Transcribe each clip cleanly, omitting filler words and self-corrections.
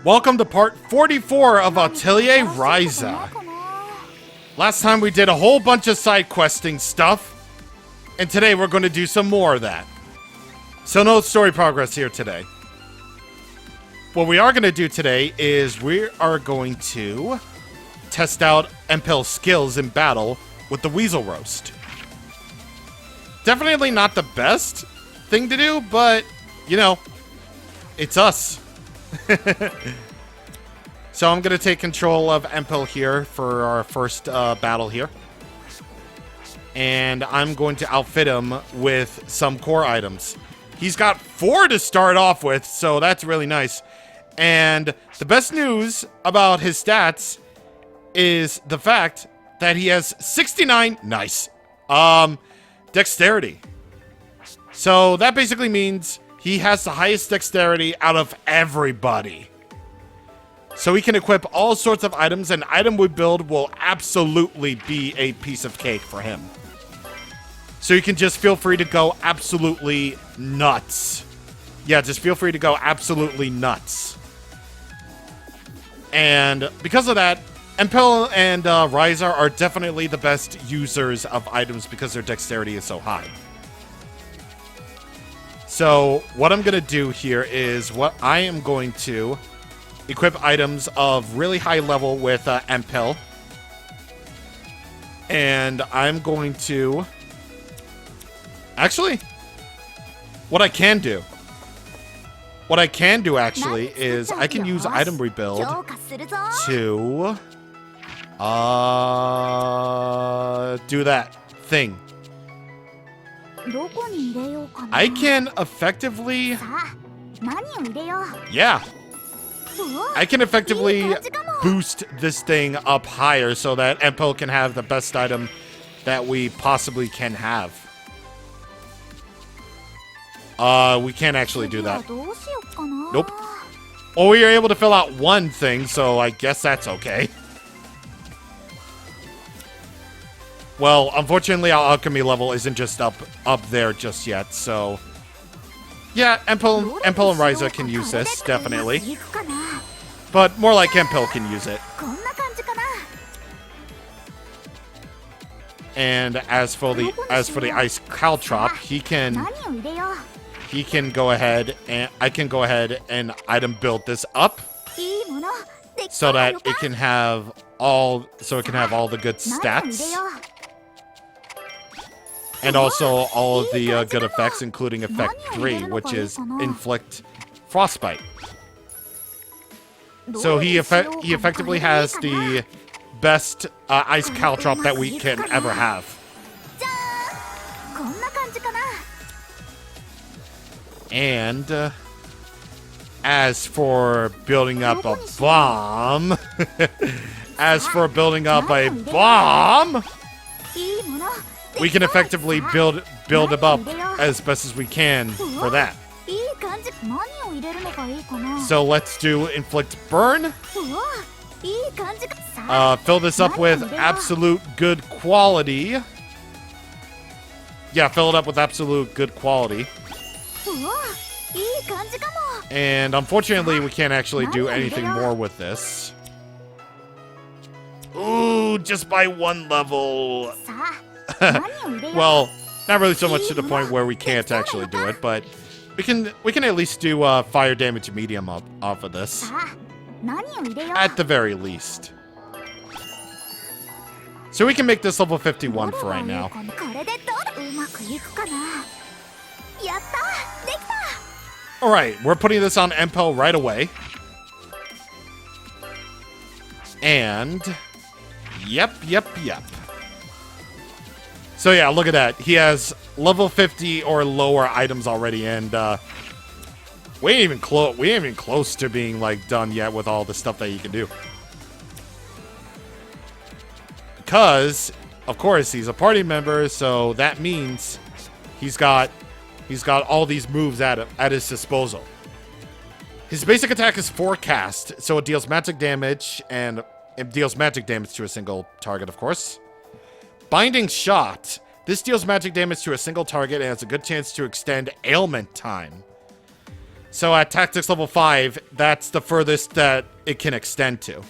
Welcome to part 44 of Atelier Ryza. Last time we did a whole bunch of side questing stuff, and today we're going to do some more of that. So no story progress here today. What we are going to do today is we are going to test out Empel's skills in battle with the Weasel Roast. Definitely not the best thing to do, but, you know, it's us. So I'm going to take control of Empel here for our first battle here. And I'm going to outfit him with some core items. He's got 4 to start off with, so that's really nice. And the best news about his stats is the fact that he has 69, nice, dexterity. So that basically means he has the highest dexterity out of everybody. So he can equip all sorts of items, and item we build will absolutely be a piece of cake for him. So you can just feel free to go absolutely nuts. Yeah, just feel free to go absolutely nuts. And because of that, Empel and Ryza are definitely the best users of items because their dexterity is so high. So what I'm going to do here is I am going to equip items of really high level with Empel. And I'm going to... Actually, what I can do actually is I can use item rebuild to do that thing. I can effectively... Yeah. I can effectively boost this thing up higher so that Empel can have the best item that we possibly can have. We can't actually do that. Nope. Well, we are able to fill out one thing, so I guess that's okay. Well, unfortunately, our alchemy level isn't just up there just yet, so... Yeah, Empel and Ryza can use this, definitely. But more like Empel can use it. And as for the ice caltrop, he can go ahead and I can go ahead and item build this up so that it can have all the good stats. And also all of the good effects, including effect 3, which is inflict frostbite. So he effectively has the best ice caltrop that we can ever have. And as for building up a bomb, we can effectively build him up as best as we can for that. So let's do inflict burn. Fill this up with absolute good quality. Yeah, fill it up with absolute good quality. And unfortunately, we can't actually do anything more with this. Ooh, just by 1 level. Well, not really so much to the point where we can't actually do it, but we can at least do fire damage medium off of this. At the very least. So we can make this level 51 for right now. Alright, we're putting this on Empel right away. And... Yep. So yeah, look at that. He has level 50 or lower items already, and we ain't even close to being like done yet with all the stuff that he can do. Because, of course, he's a party member, so that means he's got all these moves at his disposal. His basic attack is forecast, so it deals magic damage, and it deals magic damage to a single target, of course. Binding Shot. This deals magic damage to a single target and has a good chance to extend ailment time. So at Tactics level 5, that's the furthest that it can extend to.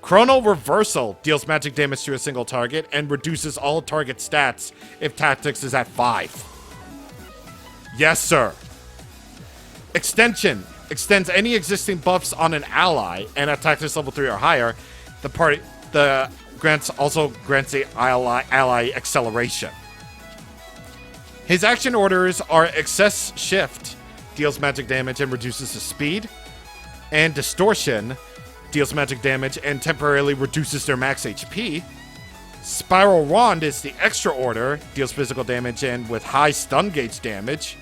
Chrono Reversal deals magic damage to a single target and reduces all target stats if Tactics is at 5. Yes, sir. Extension extends any existing buffs on an ally, and at Tactics level 3 or higher, also grants the ally acceleration. His action orders are Excess Shift, deals magic damage and reduces his speed, and Distortion deals magic damage and temporarily reduces their max HP. Spiral Wand is the extra order, deals physical damage and with high stun gauge damage.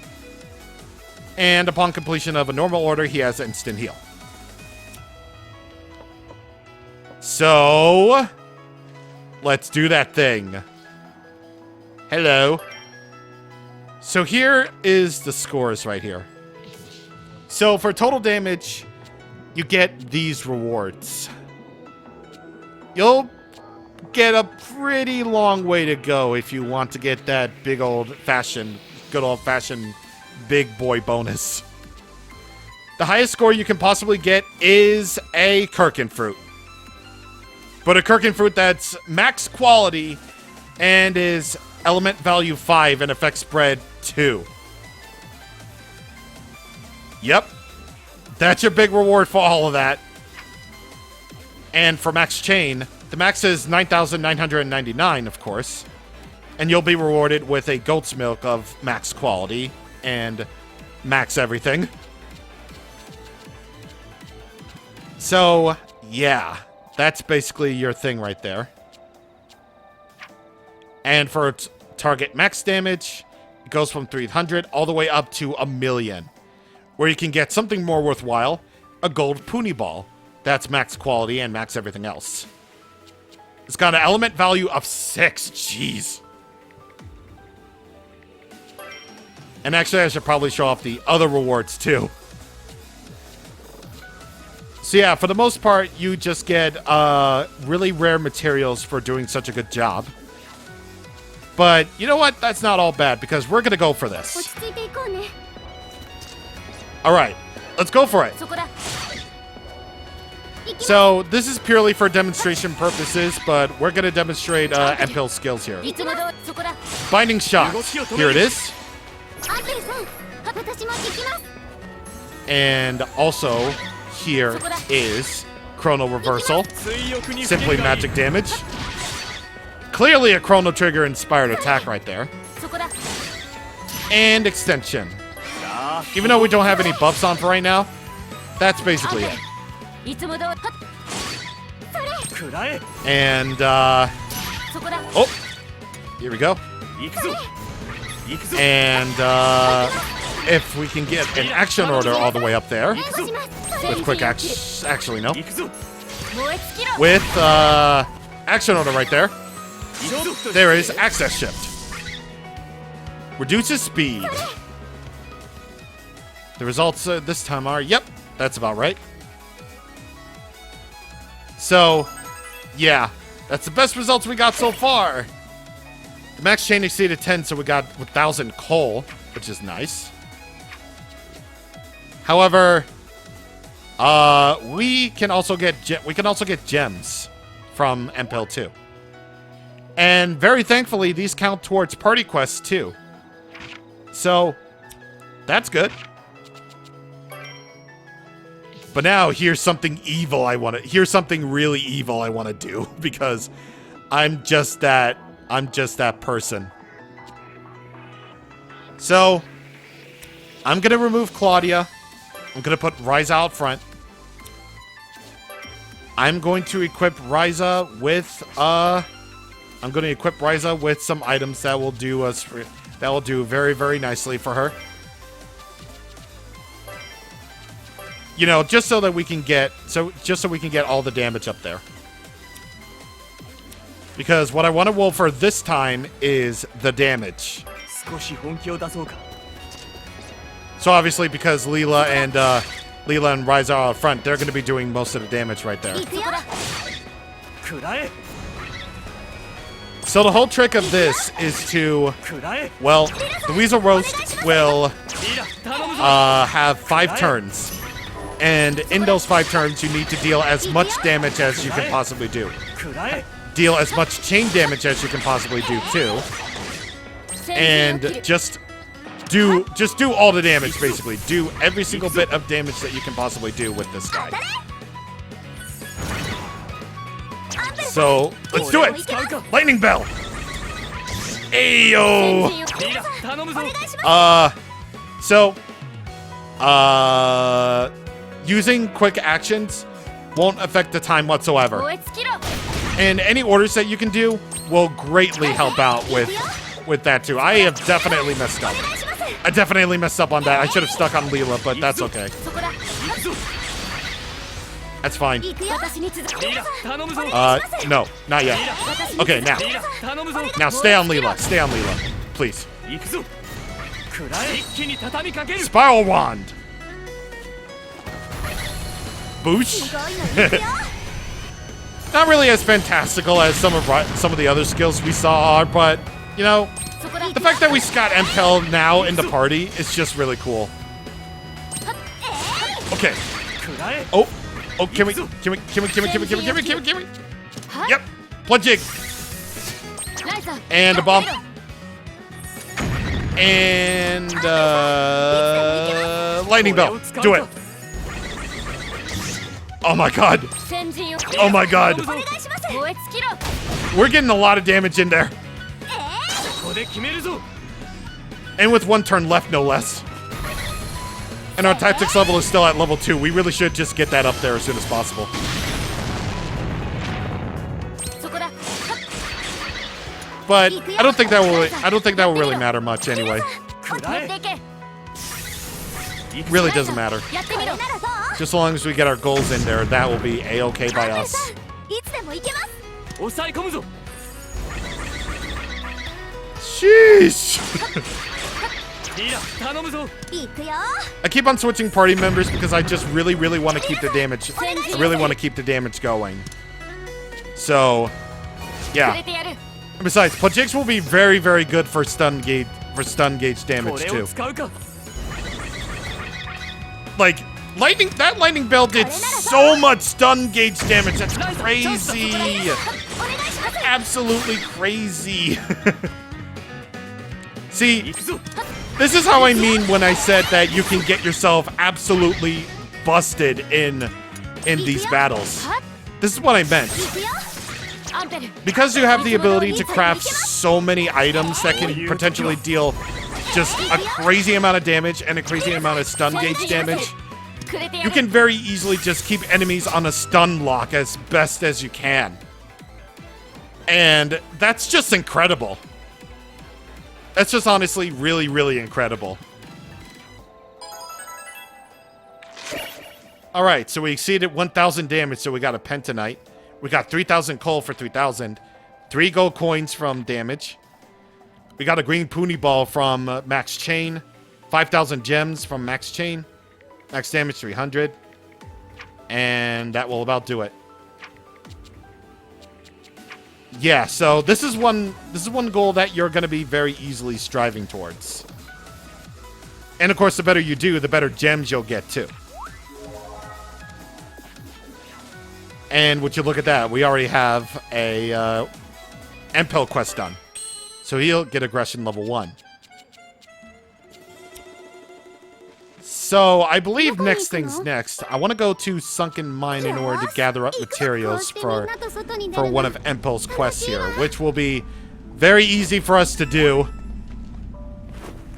And upon completion of a normal order, he has instant heal. So, let's do that thing. Hello. So here is the scores right here. So for total damage, you get these rewards. You'll get a pretty long way to go if you want to get that good old-fashioned big boy bonus. The highest score you can possibly get is a Kirkin Fruit. But a Kirkin Fruit that's max quality and is element value 5 and effect spread 2. Yep. That's your big reward for all of that. And for max chain, the max is 9,999, of course. And you'll be rewarded with a goat's milk of max quality and max everything. So, yeah. That's basically your thing right there. And for target max damage, it goes from 300 all the way up to 1,000,000. Where you can get something more worthwhile, a gold Puni Ball. That's max quality and max everything else. It's got an element value of 6. Jeez. And actually, I should probably show off the other rewards, too. So yeah, for the most part, you just get really rare materials for doing such a good job. But you know what? That's not all bad, because we're going to go for this. Alright, let's go for it. So, this is purely for demonstration purposes, but we're going to demonstrate Empil's skills here. Binding Shock. Here it is. And also, here is Chrono Reversal. Simply magic damage. Clearly a Chrono Trigger inspired attack right there. And Extension. Even though we don't have any buffs on for right now, that's basically it. And, oh, here we go. And, if we can get an action order all the way up there, with quick actually, no. With, action order right there, there is Access Shift. Reduces speed. The results this time are, yep, that's about right. So, yeah, that's the best results we got so far. The max chain exceeded 10, so we got 1,000 coal, which is nice. However, we can also get gems from Empil 2. And very thankfully, these count towards party quests too. So, that's good. But now, here's something evil here's something really evil I want to do, because I'm just that person. So, I'm gonna remove Claudia. I'm gonna put Ryza out front. I'm going to equip Ryza with, some items that will do very, very nicely for her. You know, just so we can get all the damage up there. Because what I want to roll for this time is the damage. So obviously, because Leela and Ryza are out front, they're going to be doing most of the damage right there. So the whole trick of this is to, well, the Weasel Roast will have 5 turns. And in those 5 turns, you need to deal as much damage as you can possibly do. Deal as much chain damage as you can possibly do, too. And just do all the damage, basically. Do every single bit of damage that you can possibly do with this guy. So, let's do it! Lightning Bell! Ayo! Using quick actions won't affect the time whatsoever. And any orders that you can do will greatly help out with that too. I have definitely messed up. I definitely messed up on that. I should have stuck on Leela, but that's okay. That's fine. No, not yet. Okay, now. Now stay on Leela. Stay on Leela. Please. Spiral Wand. Boosh. Not really as fantastical as some of the other skills we saw are, but, you know, the fact that we got Impel now in the party is just really cool. Okay. Oh, can we? Yep. Plunging. And a bomb. And lightning bell. Do it. Oh my god. Oh my god. We're getting a lot of damage in there. And with 1 turn left, no less. And our tactics level is still at level 2. We really should just get that up there as soon as possible. But I don't think that will really matter much anyway. Really doesn't matter. Just as long as we get our goals in there, that will be a-okay by us. Sheesh! I keep on switching party members because I just really want to keep the damage. I really want to keep the damage going. So, yeah. And besides, Plajix will be very good for stun gauge damage too. Like, that lightning bell did so much stun gauge damage. That's crazy. That's absolutely crazy. See, this is how I mean when I said that you can get yourself absolutely busted in these battles. This is what I meant. Because you have the ability to craft so many items that can potentially deal just a crazy amount of damage and a crazy amount of stun gauge damage, you can very easily just keep enemies on a stun lock as best as you can. And that's just incredible. That's just honestly really incredible. Alright, so we exceeded 1,000 damage, so we got a Pentanite. We got 3,000 coal for 3,000. 3 gold coins from damage. We got a green Poonie Ball from Max Chain. 5,000 gems from Max Chain. Max damage 300. And that will about do it. Yeah, so this is one goal that you're going to be very easily striving towards. And of course, the better you do, the better gems you'll get too. And would you look at that, we already have a Impel quest done. So he'll get aggression level 1. So I believe next thing's next. I want to go to Sunken Mine in order to gather up materials for one of Impel's quests here, which will be very easy for us to do.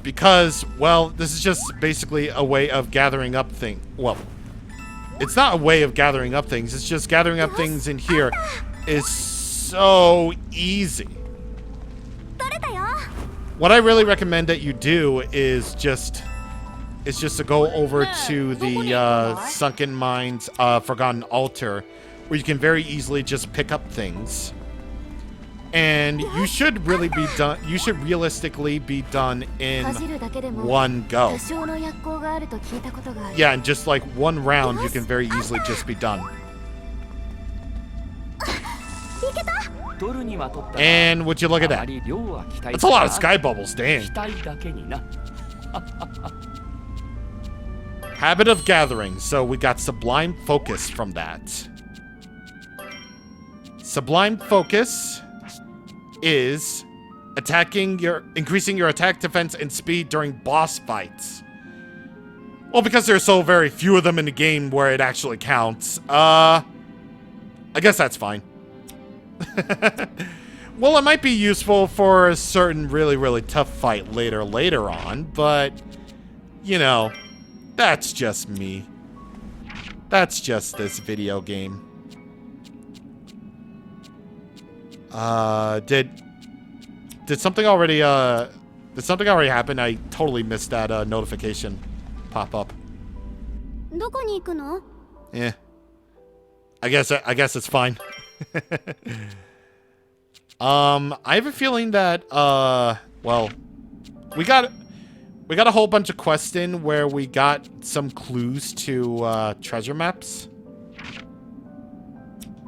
Because, well, this is just basically a way of gathering up things. Well, it's not a way of gathering up things. It's just gathering up things in here is so easy. What I really recommend that you do is just to go over to the Sunken Mines Forgotten Altar, where you can very easily just pick up things. And you should really be done. You should realistically be done in one go. Yeah, in just like one round, you can very easily just be done. And would you look at that? That's a lot of sky bubbles, dang. Habit of gathering. So we got Sublime Focus from that. Sublime Focus is increasing your attack, defense, and speed during boss fights. Well, because there's so very few of them in the game where it actually counts. I guess that's fine. Well, it might be useful for a certain really, really tough fight later on, but, you know, that's just me. That's just this video game. Did something already happen? I totally missed that notification pop up. Yeah. I guess it's fine. I have a feeling that well, we got a whole bunch of quests in where we got some clues to treasure maps.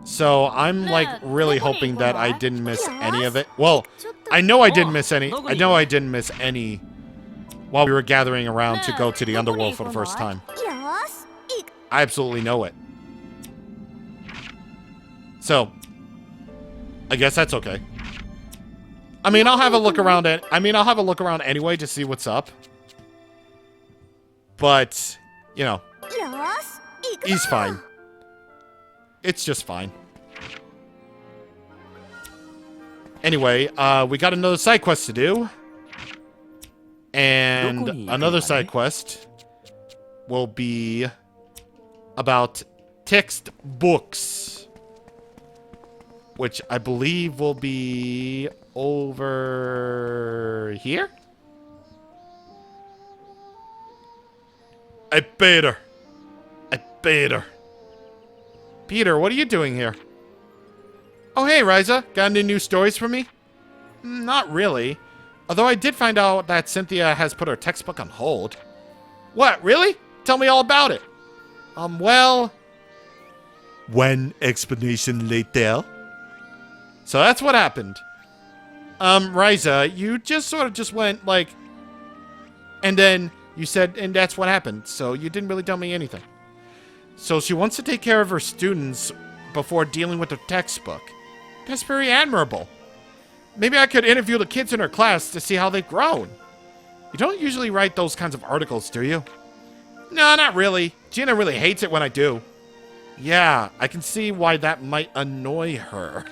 So I'm like really hoping that I didn't miss any of it. Well, I know I didn't miss any. I know I didn't miss any while we were gathering around to go to the underworld for the first time. I absolutely know it. So, I guess that's okay. I mean, I'll have a look around anyway to see what's up. But, you know, he's fine. It's just fine. Anyway, we got another side quest to do. And another side quest will be about textbooks, which I believe will be over here. I paid her. Peter, what are you doing here? Oh, hey, Ryza. Got any new stories for me? Not really. Although I did find out that Cynthia has put her textbook on hold. What, really? Tell me all about it. Well... One explanation later. So that's what happened. Ryza, you just sort of just went, like... And then you said, and that's what happened. So you didn't really tell me anything. So she wants to take care of her students before dealing with her textbook. That's very admirable. Maybe I could interview the kids in her class to see how they've grown. You don't usually write those kinds of articles, do you? No, not really. Gina really hates it when I do. Yeah, I can see why that might annoy her.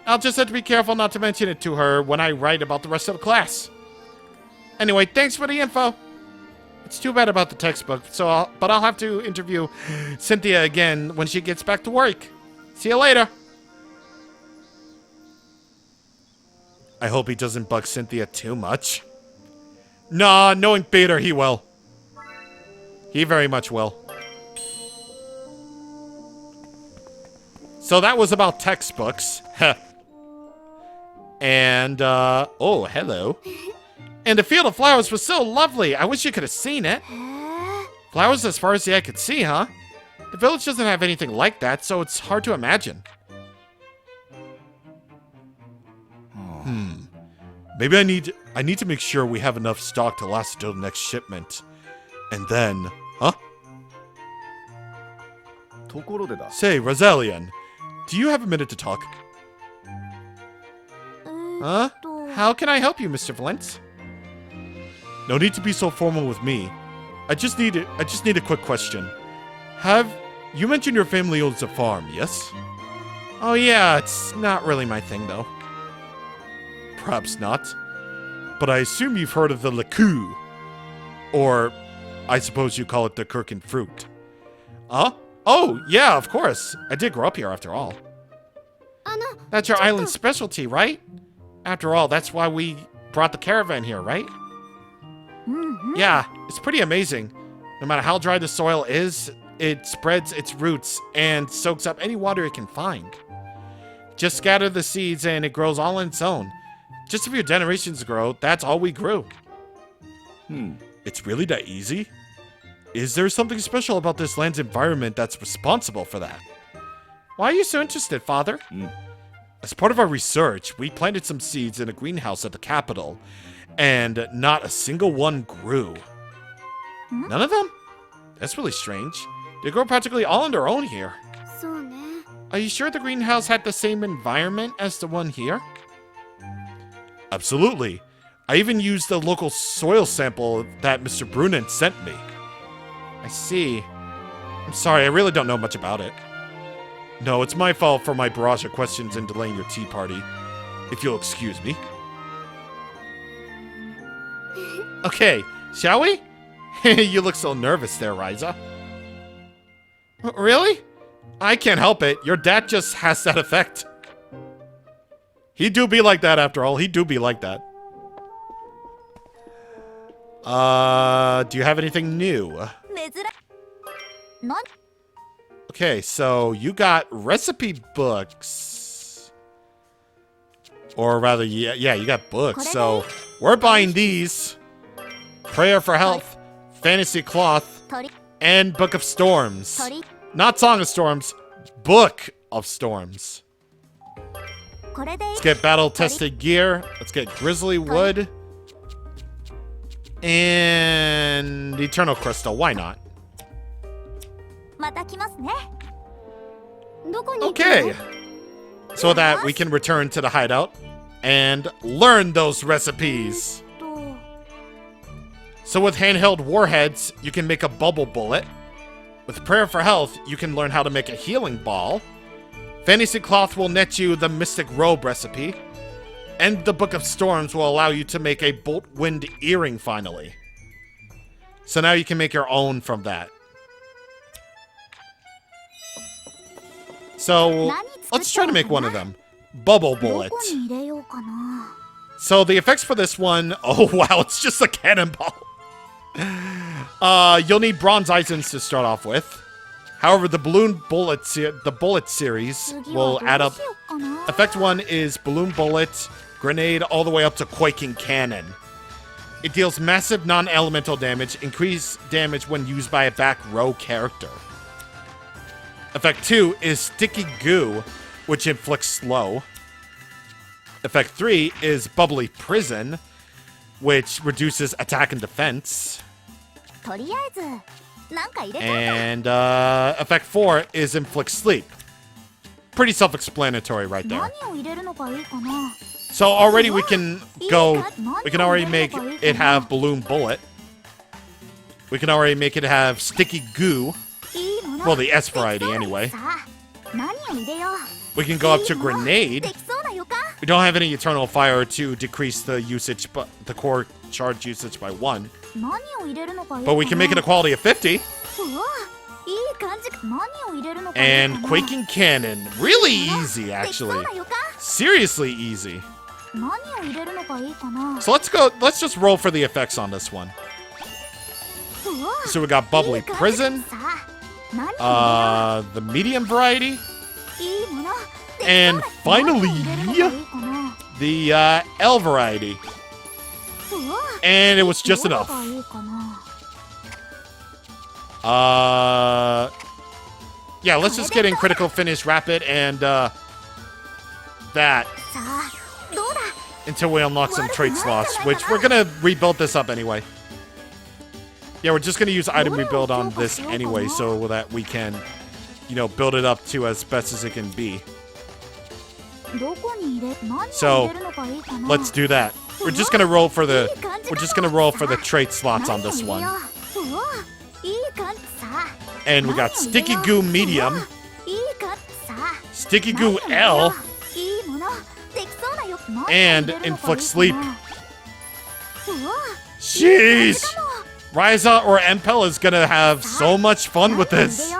I'll just have to be careful not to mention it to her when I write about the rest of the class. Anyway, thanks for the info. It's too bad about the textbook, but I'll have to interview Cynthia again when she gets back to work. See you later. I hope he doesn't bug Cynthia too much. Nah, knowing Peter, he will. He very much will. So that was about textbooks. And, oh, hello. And the field of flowers was so lovely. I wish you could have seen it. Flowers as far as the eye could see, huh? The village doesn't have anything like that, so it's hard to imagine. Maybe I need to make sure we have enough stock to last until the next shipment. And then, huh? Say, Rosalian, do you have a minute to talk? Huh? How can I help you, Mr. Valence? No need to be so formal with me. I just need a quick question. You mentioned your family owns a farm, yes? Oh yeah, it's not really my thing though. Perhaps not. But I assume you've heard of the Laku. Or, I suppose you call it the Kirkin fruit. Huh? Oh, yeah, of course. I did grow up here after all. That's your island specialty, right? After all, that's why we brought the caravan here, right? Yeah, it's pretty amazing. No matter how dry the soil is, it spreads its roots and soaks up any water it can find. Just scatter the seeds and it grows all on its own. Just a few generations ago, that's all we grew. It's really that easy? Is there something special about this land's environment that's responsible for that? Why are you so interested, Father? As part of our research, we planted some seeds in a greenhouse at the capital, and not a single one grew. None of them? That's really strange. They grow practically all on their own here. Are you sure the greenhouse had the same environment as the one here? Absolutely. I even used the local soil sample that Mr. Brunin sent me. I see. I'm sorry, I really don't know much about it. No, it's my fault for my barrage of questions and delaying your tea party. If you'll excuse me. Okay, shall we? You look so nervous there, Ryza. Really? I can't help it. Your dad just has that effect. He do be like that after all. He do be like that. Do you have anything new? Okay, so you got recipe books. Or rather, yeah, you got books. So we're buying these. Prayer for Health, Fantasy Cloth, and Book of Storms. Not Song of Storms, Book of Storms. Let's get battle-tested gear. Let's get Grizzly Wood. And Eternal Crystal, why not? Okay. So that we can return to the hideout and learn those recipes. So with handheld warheads, you can make a bubble bullet. With Prayer for Health, you can learn how to make a healing ball. Fantasy Cloth will net you the Mystic Robe recipe. And the Book of Storms will allow you to make a Bolt Wind earring finally. So now you can make your own from that. So let's try to make one of them. Bubble Bullet. So the effects for this one, oh wow, it's just a cannonball. You'll need bronze items to start off with. However, the bullet series will add up. Effect 1 is balloon bullet, grenade, all the way up to quaking cannon. It deals massive non-elemental damage, increased damage when used by a back row character. Effect 2 is sticky goo, which inflicts slow. Effect 3 is bubbly prison, which reduces attack and defense. And effect 4 is inflict sleep. Pretty self-explanatory right there. So already we can already make it have balloon bullet. We can already make it have sticky goo. Well, the S variety anyway. We can go up to grenade. We don't have any eternal fire to decrease the usage, but the core charge usage by 1. But we can make it a quality of 50. And quaking cannon, really easy actually. Seriously easy. So let's just roll for the effects on this one. So we got bubbly prison, the medium variety, and finally the L variety. And it was just enough. Yeah, let's just get in critical finish rapid and that until we unlock some trait slots, which we're gonna rebuild this up anyway. Yeah, we're just gonna use item rebuild on this anyway, so that we can, build it up to as best as it can be. So let's do that. We're just gonna roll for the trait slots on this one. And we got Sticky Goo Medium, Sticky Goo L, and Inflict Sleep. Jeez! Ryza or Empel is gonna have so much fun with this.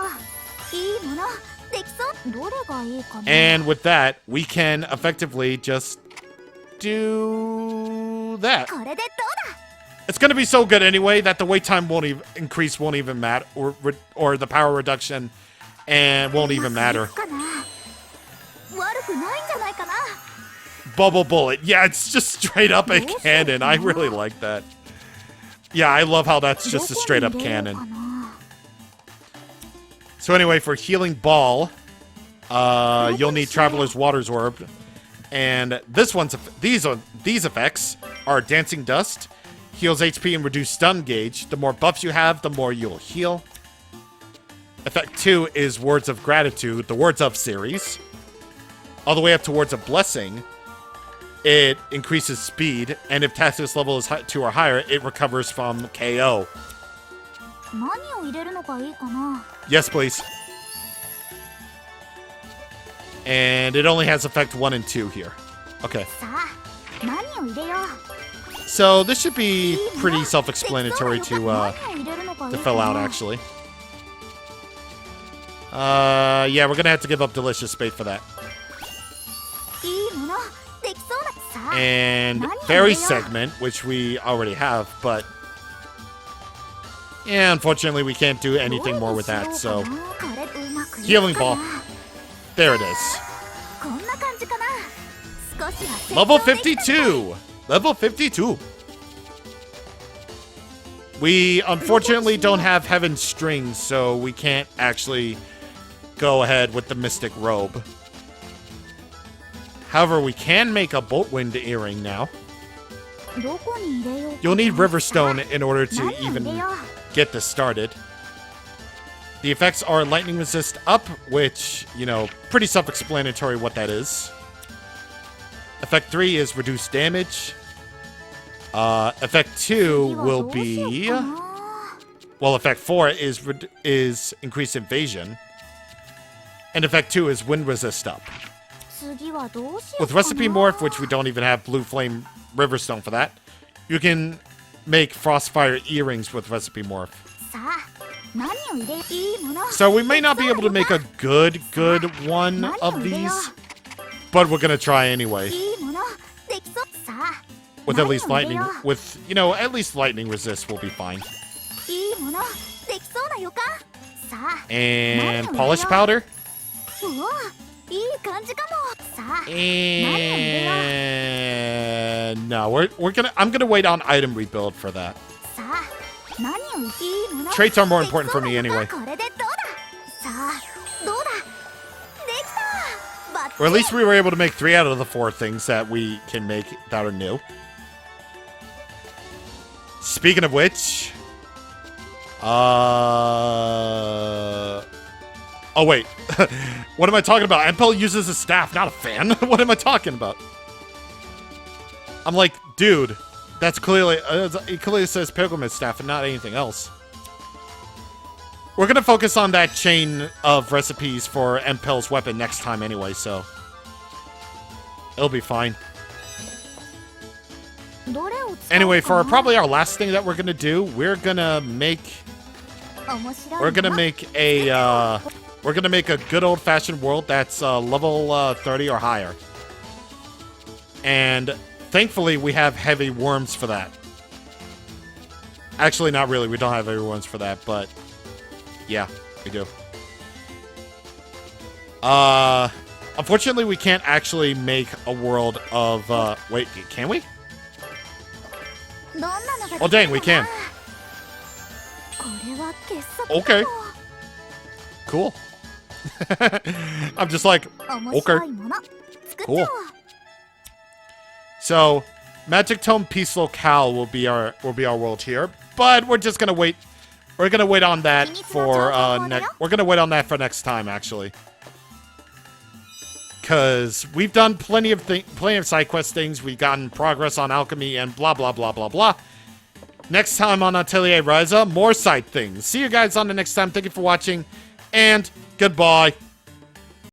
And with that, we can effectively just do that. It's gonna be so good anyway that the wait time won't even matter, or the power reduction and won't even matter. Bubble bullet, yeah, it's just straight up a cannon. I really like that. Yeah, I love how that's just a straight up cannon. So anyway, for healing ball, you'll need Traveler's Water's Orb. And this one's these effects are Dancing Dust, heals HP and reduce stun gauge. The more buffs you have, the more you'll heal. Effect 2 is Words of Gratitude, the Words of series. All the way up to Words of Blessing. It increases speed, and if Tacitus level is 2 or higher, it recovers from KO. Yes, please. And it only has effect 1 and 2 here. Okay. So this should be pretty self-explanatory to fill out, actually. Yeah, we're gonna have to give up Delicious Spade for that. And Fairy Segment, which we already have, but yeah, unfortunately we can't do anything more with that, so Healing Ball. There it is. Level 52! Level 52! We unfortunately don't have Heaven's Strings, so we can't actually go ahead with the Mystic Robe. However, we can make a Boltwind earring now. You'll need Riverstone in order to even get this started. The effects are Lightning Resist up, which, you know, pretty self-explanatory what that is. Effect 3 is Reduce Damage. Effect 2 will be... Well, Effect 4 is Increase Invasion. And Effect 2 is Wind Resist up. With Recipe Morph, which we don't even have Blue Flame Riverstone for that, you can make Frostfire earrings with Recipe Morph. So we may not be able to make a good one of these, but we're gonna try anyway. With at least lightning, at least lightning resist will be fine. And polish powder. And no, I'm gonna wait on item rebuild for that. Traits are more important for me anyway. Or at least we were able to make 3 out of the 4 things that we can make that are new. Speaking of which... Oh, wait. What am I talking about? Empel uses a staff, not a fan. What am I talking about? I'm like, dude, that's clearly... it clearly says Pilgrimage Staff and not anything else. We're gonna focus on that chain of recipes for Empel's weapon next time anyway, so... it'll be fine. Anyway, for probably our last thing that we're gonna do, we're gonna make a good old-fashioned world that's level 30 or higher. And thankfully, we have heavy worms for that. Actually, not really. We don't have heavy worms for that, but yeah, we do. Unfortunately, we can't actually make a world of... wait, can we? Oh, dang, we can. Okay. Cool. I'm just like, okay. Cool. So, Magic Tome Peace Locale will be our world here, but we're just gonna wait. We're gonna wait on that for we're gonna wait on that for next time, actually, because we've done plenty of side quest things. We've gotten progress on alchemy and blah blah blah blah blah. Next time on Atelier Ryza, more side things. See you guys on the next time. Thank you for watching, and goodbye.